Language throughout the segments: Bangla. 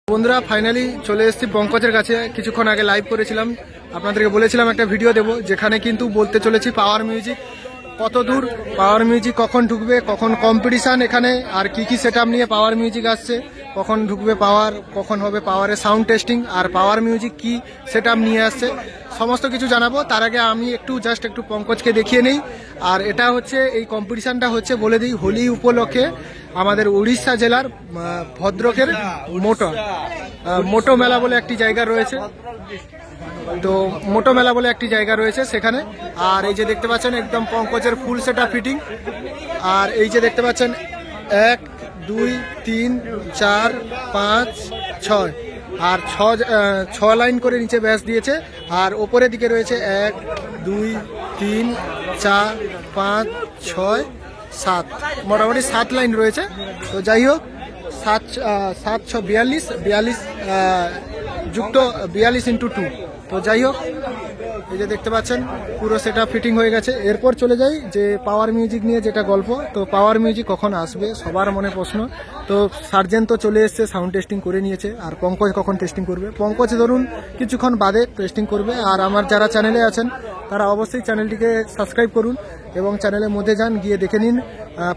বন্ধুরা ফাইনালি চলে এসেছি পঙ্কজের কাছে। কিছুক্ষণ আগে লাইভ করেছিলাম, আপনাদেরকে বলেছিলাম একটা ভিডিও দেব, যেখানে কিন্তু বলতে চলেছি পাওয়ার মিউজিক কত দূর, পাওয়ার মিউজিক কখন ঢুকবে, কখন কম্পিটিশন এখানে, আর কি কি সেটআপ নিয়ে পাওয়ার মিউজিক আসছে, কখন ঢুকবে পাওয়ার, কখন হবে পাওয়ারের সাউন্ড টেস্টিং, আর পাওয়ার মিউজিক কি সেটআপ নিয়ে আসছে সমস্ত কিছু জানাবো। তার আগে আমি একটু পঙ্কজকে দেখিয়ে নেই। আর এটা হচ্ছে এই কম্পিটিশনটা হচ্ছে বলে দিই হোলি উপলক্ষে আমাদের উড়িষ্যা জেলার ভদ্রকের মোটো মেলা বলে একটি জায়গা রয়েছে, তো মোটো মেলা বলে একটি জায়গা রয়েছে সেখানে। আর এই যে দেখতে পাচ্ছেন একদম পঙ্কজের ফুল সেটআপ ফিটিং। আর এই যে দেখতে পাচ্ছেন 1 2 3 4 5 6 আর 6 লাইন করে নিচে ব্যাস দিয়েছে। আর ওপরের দিকে রয়েছে 1 2 3 4 5 6 7, মোটামুটি 7 লাইন রয়েছে। তো যাই হোক 7 6 42 যুক্ত 42 × 2। তো যাই হোক এই যে দেখতে পাচ্ছেন পুরো সেটআপ ফিটিং হয়ে গেছে। এরপর চলে যাই যে পাওয়ার মিউজিক নিয়ে যেটা গল্প। তো পাওয়ার মিউজিক কখন আসবে সবার মনে প্রশ্ন। তো সার্জেন তো চলে এসছে, সাউন্ড টেস্টিং করে নিয়েছে। আর পঙ্কজ কখন টেস্টিং করবে? পঙ্কজ ধরুন কিছুক্ষণ বাদে টেস্টিং করবে। আর আমার যারা চ্যানেলে আছেন তারা অবশ্যই চ্যানেলটিকে সাবস্ক্রাইব করুন এবং চ্যানেলের মধ্যে যান, গিয়ে দেখে নিন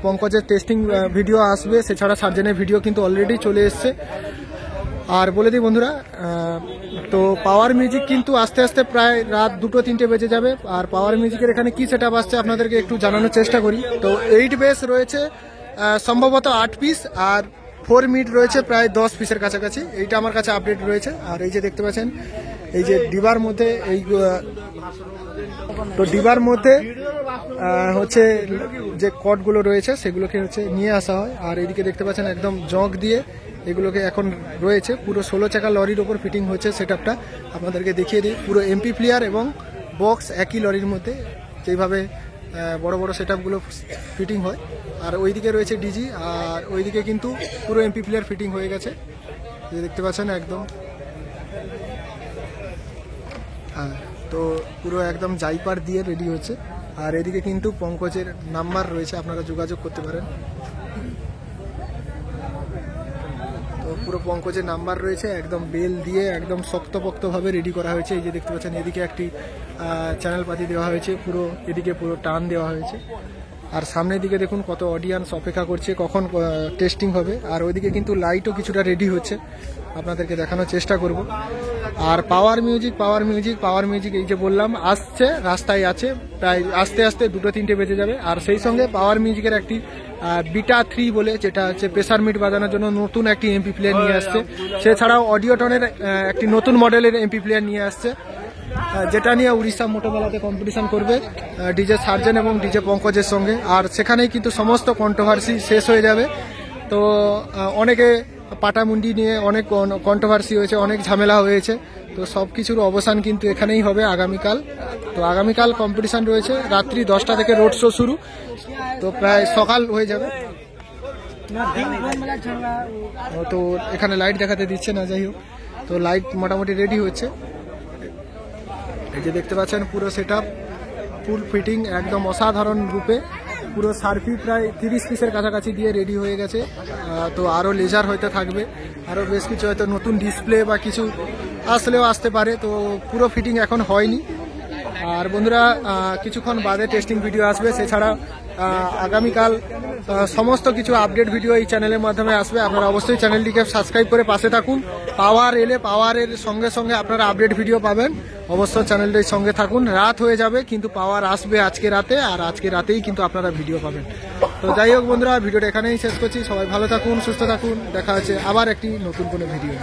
পঙ্কজের টেস্টিং ভিডিও আসবে। সেছাড়া সার্জেনের ভিডিও কিন্তু অলরেডি চলে এসছে। আর বলে দিই বন্ধুরা, তো পাওয়ার মিউজিক কিন্তু আস্তে আস্তে প্রায় রাত 2-3 বেজে যাবে। আর পাওয়ার মিউজিকের এখানে কি সেটআপ আসছে আপনাদেরকে একটু জানানোর চেষ্টা করি। তো 8 বেস রয়েছে সম্ভবত 8 পিস, আর 4 মিড রয়েছে প্রায় 10 পিসের কাছাকাছি। এইটা আমার কাছে আপডেট রয়েছে। আর এই যে দেখতে পাচ্ছেন এই যে ডিবার মধ্যে তো ডিবার মধ্যে হচ্ছে যে কটগুলো রয়েছে সেগুলোকে হচ্ছে নিয়ে আসা হয়। আর এইদিকে দেখতে পাচ্ছেন একদম জগ দিয়ে এগুলোকে এখন রয়েছে। পুরো 16 চাকা লরির ওপর ফিটিং হচ্ছে সেটআপটা। আপনাদেরকে দেখিয়ে দিই পুরো এমপি প্লেয়ার এবং বক্স একই লরির মধ্যে যেভাবে বড় বড় সেটআপগুলো ফিটিং হয়। আর ওইদিকে রয়েছে ডিজি, আর ওইদিকে কিন্তু পুরো এমপি প্লেয়ার ফিটিং হয়ে গেছে, যে দেখতে পাচ্ছেন একদম। হ্যাঁ, তো পুরো একদম জাইপার দিয়ে রেডি হচ্ছে। আর এদিকে কিন্তু পঙ্কজের নাম্বার রয়েছে, আপনারা যোগাযোগ করতে পারেন। তো পুরো পঙ্কজের নাম্বার রয়েছে, একদম বেল দিয়ে একদম শক্তপোক্তভাবে রেডি করা হয়েছে। এই যে দেখতে পাচ্ছেন এদিকে একটি চ্যানেল পাতি দেওয়া হয়েছে, পুরো এদিকে পুরো টান দেওয়া হয়েছে। আর সামনের দিকে দেখুন কত অডিয়েন্স অপেক্ষা করছে কখন টেস্টিং হবে। আর ওইদিকে কিন্তু লাইটও কিছুটা রেডি হচ্ছে, আপনাদেরকে দেখানোর চেষ্টা করব। আর পাওয়ার মিউজিক এই যে বললাম আসছে, রাস্তায় আছে, প্রায় আস্তে আস্তে 2-3 বেজে যাবে। আর সেই সঙ্গে পাওয়ার মিউজিকের একটি বিটা 3 বলে, যেটা হচ্ছে প্রেসার মিট বাজানোর জন্য নতুন একটি এমপি প্লেয়ার নিয়ে আসছে। সেছাড়াও অডিওটনের একটি নতুন মডেলের এমপি প্লেয়ার নিয়ে আসছে, যেটা নিয়ে উড়িষ্যা মোটো মেলাতে কম্পিটিশন করবে ডিজে সার্জেন এবং ডিজে পঙ্কজের সঙ্গে। আর সেখানেই কিন্তু সমস্ত কন্ট্রোভার্সি শেষ হয়ে যাবে। তো অনেকে পাটামুন্ডি নিয়ে অনেক কন্ট্রোভার্সি হয়েছে, অনেক ঝামেলা হয়েছে। তো সব কিছুর অবসান কিন্তু এখানেই হবে আগামীকাল। তো আগামীকাল কম্পিটিশন রয়েছে রাত্রি 10টা থেকে রোড শো শুরু, তো প্রায় সকাল হয়ে যাবে। তো এখানে লাইট দেখাতে দিচ্ছে না, যাই হোক তো লাইট মোটামুটি রেডি হচ্ছে। এই যে দেখতে পাচ্ছেন পুরো সেটআপ ফুল ফিটিং একদম অসাধারণ রূপে। পুরো সার্ফি প্রায় 30 পিসের কাছাকাছি দিয়ে রেডি হয়ে গেছে। তো আরও লেজার হয়তো থাকবে, আরও বেশ কিছু হয়তো নতুন ডিসপ্লে বা কিছু আসলেও আসতে পারে। তো পুরো ফিটিং এখন হয়নি। আর বন্ধুরা কিছুক্ষণ বাদে টেস্টিং ভিডিও আসবে। সেছাড়া আগামীকাল সমস্ত কিছু আপডেট ভিডিও এই চ্যানেলের মাধ্যমে আসবে। আপনারা অবশ্যই চ্যানেলটিকে সাবস্ক্রাইব করে পাশে থাকুন। পাওয়ার এলে পাওয়ারের সঙ্গে সঙ্গে আপনারা আপডেট ভিডিও পাবেন। অবশ্যই চ্যানেলটির সঙ্গে থাকুন। রাত হয়ে যাবে কিন্তু পাওয়ার আসবে আজকে রাতে, আর আজকে রাতেই কিন্তু আপনারা ভিডিও পাবেন। তো যাই হোক বন্ধুরা, ভিডিওটা এখানেই শেষ করছি। সবাই ভালো থাকুন, সুস্থ থাকুন। দেখা হচ্ছে আবার একটি নতুন কোনো ভিডিও।